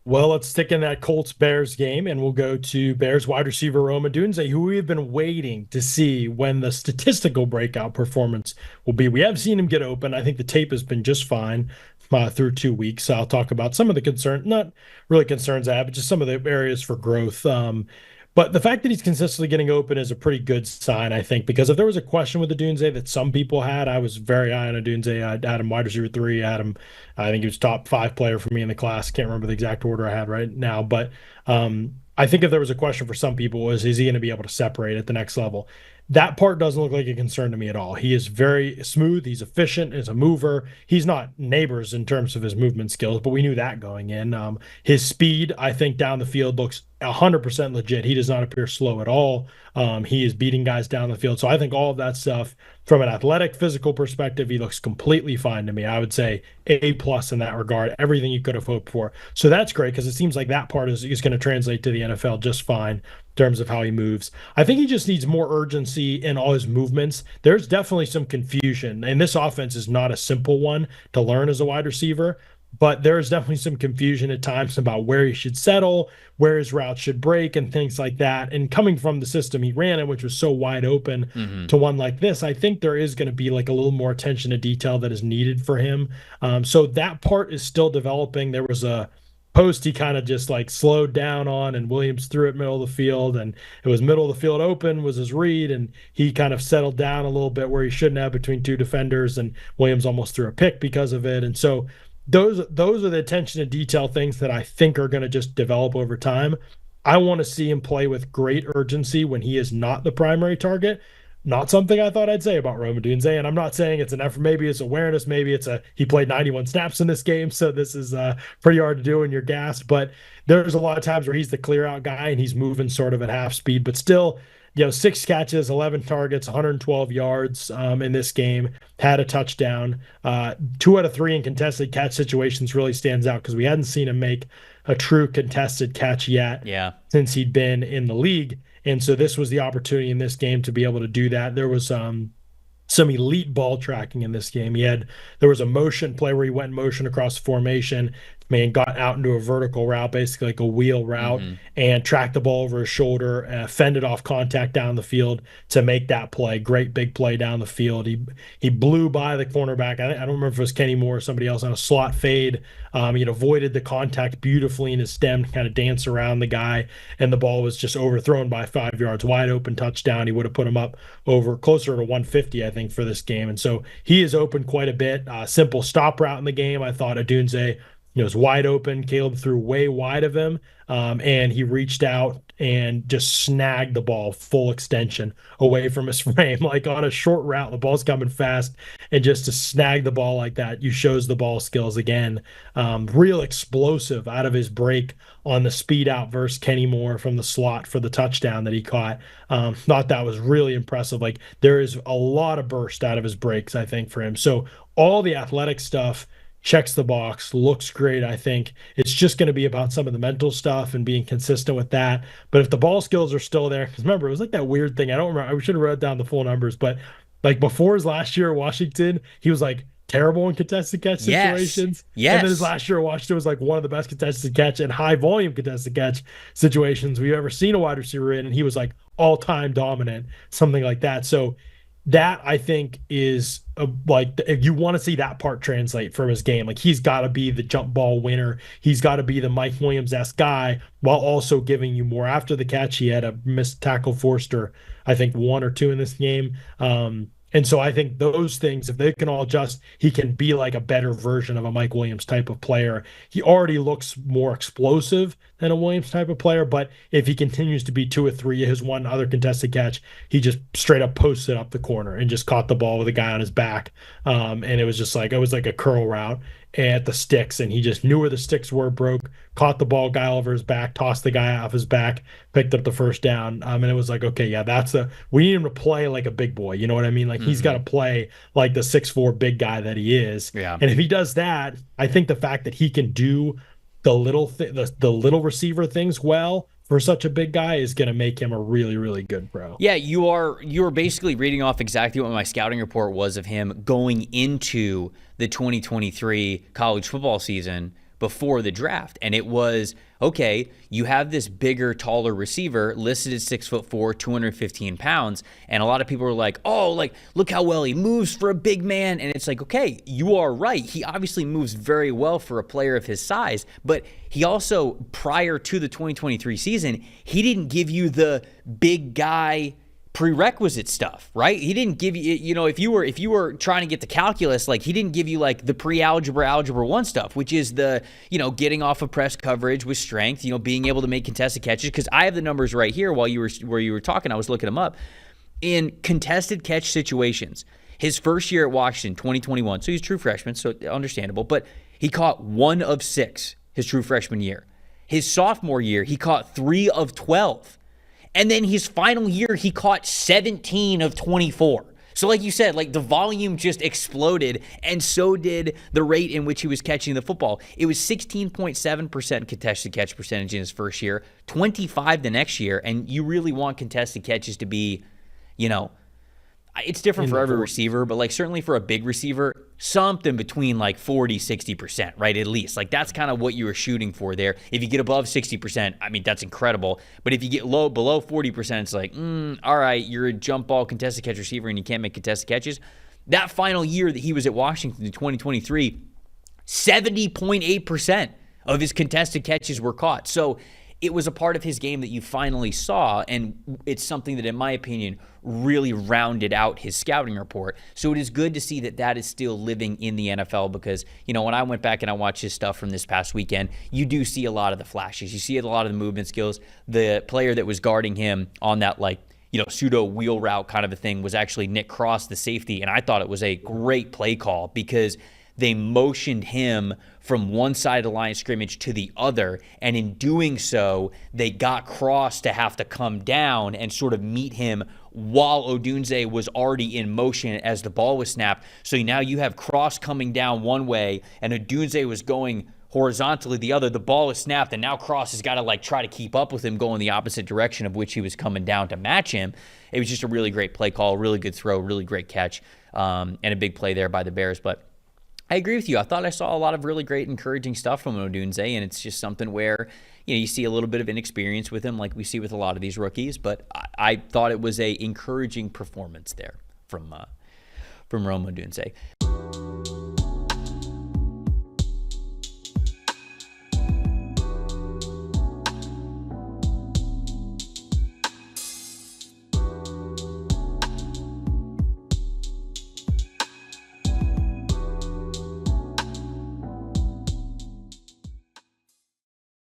Well, let's stick in that Colts-Bears game, and we'll go to Bears wide receiver Rome Odunze, who we've been waiting to see when the statistical breakout performance will be. We have seen him get open. I think the tape has been just fine through 2 weeks. So I'll talk about some of the not really concerns I have, but just some of the areas for growth. But the fact that he's consistently getting open is a pretty good sign, I think, because if there was a question with Odunze that some people had, I was very high on Odunze. I had him wide receiver three. I had him, I think he was top five player for me in the class. Can't remember the exact order I had right now, but I think if there was a question for some people was, is he going to be able to separate at the next level? That part doesn't look like a concern to me at all. He is very smooth. He's efficient as a mover. He's not neighbors in terms of his movement skills, but we knew that going in. His speed, I think, down the field looks 100% legit. He does not appear slow at all. He is beating guys down the field. So I think all of that stuff from an athletic, physical perspective, he looks completely fine to me. I would say A plus in that regard. Everything you could have hoped for. So that's great because it seems like that part is going to translate to the NFL just fine in terms of how he moves. I think he just needs more urgency in all his movements. There's definitely some confusion, and this offense is not a simple one to learn as a wide receiver. But there's definitely some confusion at times about where he should settle, where his route should break, and things like that. And coming from the system he ran in, which was so wide open, to one like this, I think there is going to be like a little more attention to detail that is needed for him. So that part is still developing. There was a post he kind of just like slowed down on, and Williams threw it middle of the field, and it was middle of the field open was his read, and he kind of settled down a little bit where he shouldn't have between two defenders, and Williams almost threw a pick because of it. And so those are the attention to detail things that I think are going to just develop over time. I want to see him play with great urgency when he is not the primary target. Not something I thought I'd say about Rome Odunze, and I'm not saying it's an effort. Maybe it's awareness. Maybe it's he played 91 snaps in this game, so this is pretty hard to do when you're gassed. But there's a lot of times where he's the clear out guy and he's moving sort of at half speed, but still, 6 catches, 11 targets, 112 yards in this game, had a touchdown. 2 out of 3 in contested catch situations really stands out because we hadn't seen him make a true contested catch yet since he'd been in the league. And so this was the opportunity in this game to be able to do that. There was some elite ball tracking in this game. There was a motion play where he went in motion across the formation, got out into a vertical route, basically like a wheel route, and tracked the ball over his shoulder, fended off contact down the field to make that play. Great big play down the field. He blew by the cornerback. I don't remember if it was Kenny Moore or somebody else on a slot fade. He avoided the contact beautifully in his stem, kind of dance around the guy, and the ball was just overthrown by 5 yards. Wide open touchdown. He would have put him up over closer to 150, I think, for this game. And so he is open quite a bit. Simple stop route in the game. I thought Odunze was wide open. Caleb threw way wide of him, and he reached out and just snagged the ball full extension away from his frame, like on a short route. The ball's coming fast, and just to snag the ball like that, you shows the ball skills again. Real explosive out of his break on the speed out versus Kenny Moore from the slot for the touchdown that he caught. Thought that was really impressive. Like there is a lot of burst out of his breaks, I think, for him. So all the athletic stuff checks the box, looks great. I think it's just going to be about some of the mental stuff and being consistent with that. But if the ball skills are still there, because remember, it was like that weird thing. I don't remember. I should have wrote down the full numbers, but like before his last year at Washington, he was like terrible in contested catch situations. Yes. And then his last year at Washington was like one of the best contested catch and high volume contested catch situations we've ever seen a wide receiver in. And he was like all time dominant, something like that. So that I think is like if you want to see that part translate from his game, like he's got to be the jump ball winner. He's got to be the Mike Williams-esque guy while also giving you more after the catch. He had a missed tackle forced, or I think 1 or 2 in this game. And so I think those things, if they can all adjust, he can be like a better version of a Mike Williams type of player. He already looks more explosive than a Williams type of player, but if he continues to be 2 or 3, his one other contested catch, he just straight up posted up the corner and just caught the ball with a guy on his back. And it was just like, it was like a curl route at the sticks, and he just knew where the sticks were, broke, caught the ball, guy over his back, tossed the guy off his back, picked up the first down. And it was like, okay, yeah, we need him to play like a big boy. You know what I mean? Like he's got to play like the 6'4" big guy that he is. Yeah. And if he does that, I think the fact that he can do the little receiver things well for such a big guy is going to make him a really, really good pro. Yeah, you are basically reading off exactly what my scouting report was of him going into the 2023 college football season before the draft. And it was, okay, you have this bigger, taller receiver listed at 6'4", 215 pounds. And a lot of people were like, oh, like, look how well he moves for a big man. And it's like, okay, you are right. He obviously moves very well for a player of his size, but he also, prior to the 2023 season, he didn't give you the big guy prerequisite stuff, right? He didn't give you, you know, if you were trying to get the calculus, like, he didn't give you like the pre-algebra, algebra 1 stuff, which is the, you know, getting off of press coverage with strength, you know, being able to make contested catches. Because I have the numbers right here where you were talking, I was looking them up. In contested catch situations, his first year at Washington, 2021, so he's a true freshman, so understandable, but he caught 1 of 6 his true freshman year. His sophomore year, he caught 3 of 12. And then his final year, he caught 17 of 24. So like you said, like, the volume just exploded, and so did the rate in which he was catching the football. It was 16.7% contested catch percentage in his first year, 25 the next year, and you really want contested catches to be, you know, it's different for every receiver, but like certainly for a big receiver, something between like 40, 60%, right? At least. Like, that's kind of what you were shooting for there. If you get above 60%, I mean, that's incredible. But if you get below 40%, it's like, all right, you're a jump ball contested catch receiver and you can't make contested catches. That final year that he was at Washington in 2023, 70.8% of his contested catches were caught. So it was a part of his game that you finally saw, and it's something that, in my opinion, really rounded out his scouting report. So it is good to see that that is still living in the NFL, because, you know, when I went back and I watched his stuff from this past weekend, you do see a lot of the flashes. You see a lot of the movement skills. The player that was guarding him on that, like, you know, pseudo wheel route kind of a thing was actually Nick Cross, the safety, and I thought it was a great play call because they motioned him from one side of the line of scrimmage to the other, and in doing so, they got Cross to have to come down and sort of meet him while Odunze was already in motion as the ball was snapped. So now you have Cross coming down one way, and Odunze was going horizontally the other. The ball is snapped, and now Cross has got to like try to keep up with him going the opposite direction of which he was coming down to match him. It was just a really great play call, really good throw, really great catch, and a big play there by the Bears. But I agree with you. I thought I saw a lot of really great, encouraging stuff from Odunze, and it's just something where, you know, you see a little bit of inexperience with him, like we see with a lot of these rookies. But I thought it was a encouraging performance there from Rome Odunze.